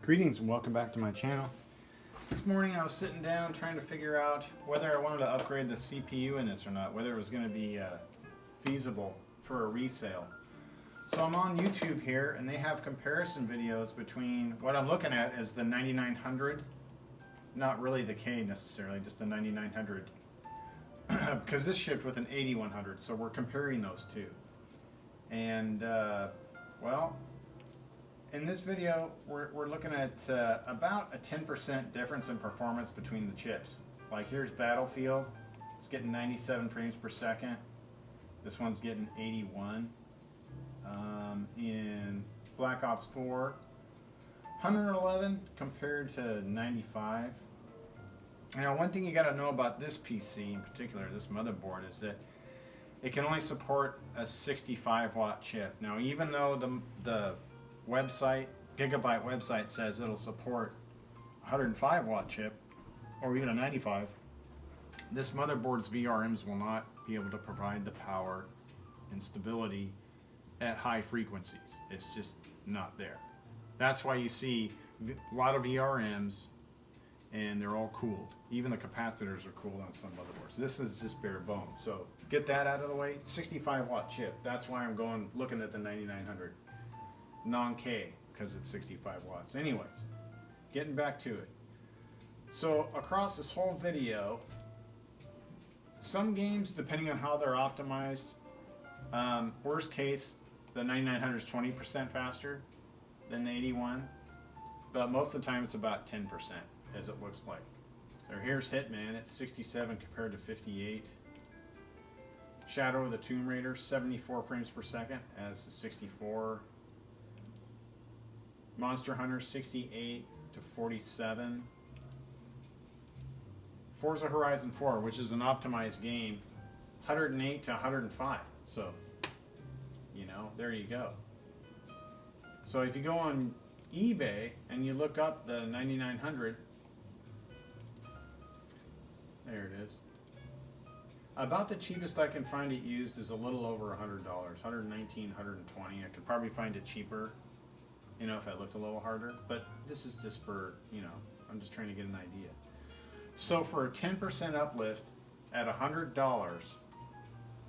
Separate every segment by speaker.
Speaker 1: Greetings and welcome back to my channel. This morning I was sitting down trying to figure out whether I wanted to upgrade the CPU in this or not, whether it was going to be feasible for a resale. So I'm on YouTube here and they have comparison videos between what I'm looking at is the 9900, not really the K necessarily, just the 9900, because this shipped with an 8100, so we're comparing those two. And well, in this video, we're looking at about a 10% difference in performance between the chips. Like here's Battlefield, it's getting 97 frames per second. This one's getting 81. In Black Ops 4, 111 compared to 95. Now, one thing you got to know about this PC in particular, this motherboard, is that it can only support a 65 watt chip. Now, even though the website, Gigabyte website, says it'll support 105 watt chip or even a 95, this motherboard's VRMs will not be able to provide the power and stability at high frequencies. It's just not there. That's why you see a lot of VRMs and they're all cooled. Even the capacitors are cooled on some motherboards. This is just bare bones. So get that out of the way. 65 watt chip. That's why I'm looking at the 9900. Non-K, because it's 65 watts. Anyways, getting back to it. So across this whole video, some games, depending on how they're optimized, worst case, the 9900 is 20% faster than the 81, but most of the time it's about 10%, as it looks like. So here's Hitman, it's 67 compared to 58. Shadow of the Tomb Raider, 74 frames per second as the 64. Monster Hunter, 68 to 47. Forza Horizon 4, which is an optimized game, 108 to 105. So, you know, there you go. So if you go on eBay and you look up the 9900, there it is. About the cheapest I can find it used is a little over $100, 119, 120. I could probably find it cheaper, you know, if I looked a little harder, but this is just for, you know, I'm just trying to get an idea. So for a 10% uplift at $100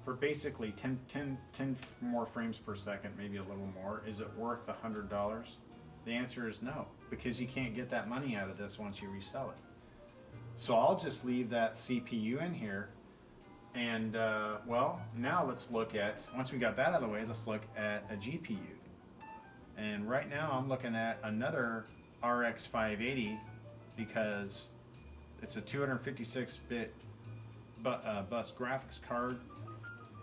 Speaker 1: for basically 10 more frames per second, maybe a little more, is it worth the $100? The answer is no, because you can't get that money out of this once you resell it. So I'll just leave that CPU in here. And well, now let's look at, once we got that out of the way, let's look at a GPU. And right now I'm looking at another RX 580 because it's a 256-bit bus graphics card,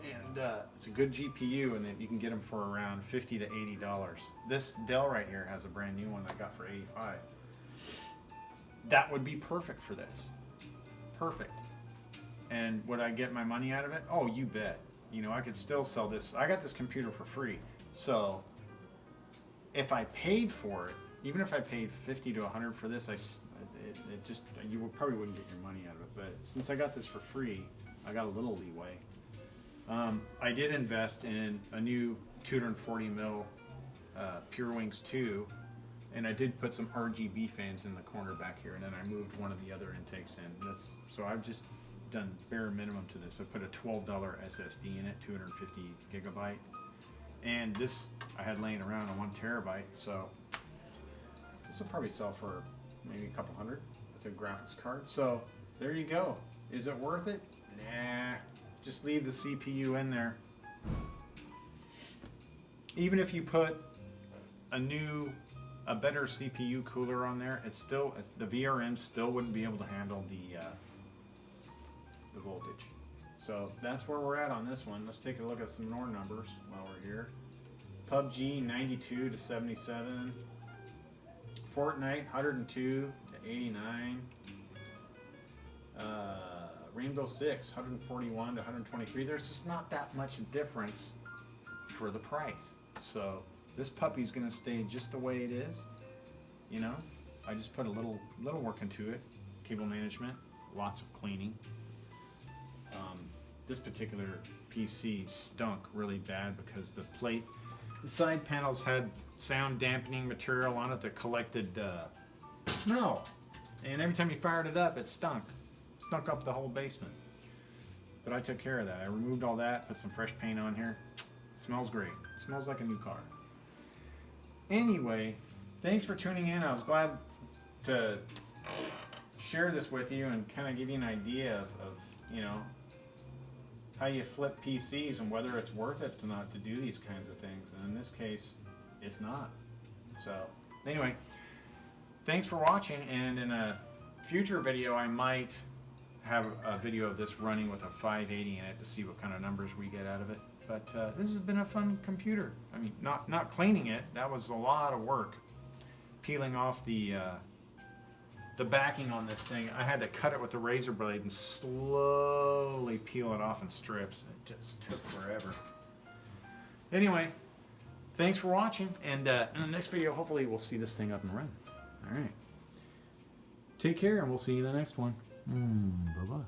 Speaker 1: and it's a good GPU, and you can get them for around $50 to $80. This Dell right here has a brand new one I got for $85. That would be perfect for this. Perfect. And would I get my money out of it? Oh, you bet. You know, I could still sell this. I got this computer for free. So if I paid for it, even if I paid $50 to $100 for this, you probably wouldn't get your money out of it. But since I got this for free, I got a little leeway. I did invest in a new 240mm Pure Wings 2, and I did put some RGB fans in the corner back here, and then I moved one of the other intakes in. So I've just done bare minimum to this. I put a $12 SSD in it, 250 gigabyte. And this I had laying around on 1 terabyte, so this will probably sell for maybe a couple hundred with a graphics card. So there you go. Is it worth it? Nah. Just leave the CPU in there. Even if you put a better CPU cooler on there, the VRM still wouldn't be able to handle the voltage. So that's where we're at on this one. Let's take a look at some more numbers while we're here. PUBG 92 to 77. Fortnite 102 to 89. Rainbow Six 141 to 123. There's just not that much difference for the price. So this puppy's gonna stay just the way it is. You know, I just put a little work into it. Cable management, lots of cleaning. This particular PC stunk really bad because the plate The side panels had sound dampening material on it that collected smell. And every time you fired it up, it stunk. Stunk up the whole basement. But I took care of that. I removed all that, put some fresh paint on here. Smells great. Smells like a new car. Anyway, thanks for tuning in. I was glad to share this with you and kind of give you an idea of you know, how you flip PCs and whether it's worth it to not to do these kinds of things. And in this case, it's not. So anyway, thanks for watching, and in a future video I might have a video of this running with a 580 in it to see what kind of numbers we get out of it. But this has been a fun computer. I mean, not cleaning it. That was a lot of work. Peeling off the backing on this thing. I had to cut it with the razor blade and slowly peel it off in strips. It just took forever. Anyway, thanks for watching, and in the next video, hopefully we'll see this thing up and running. All right. Take care, and we'll see you in the next one. Bye-bye.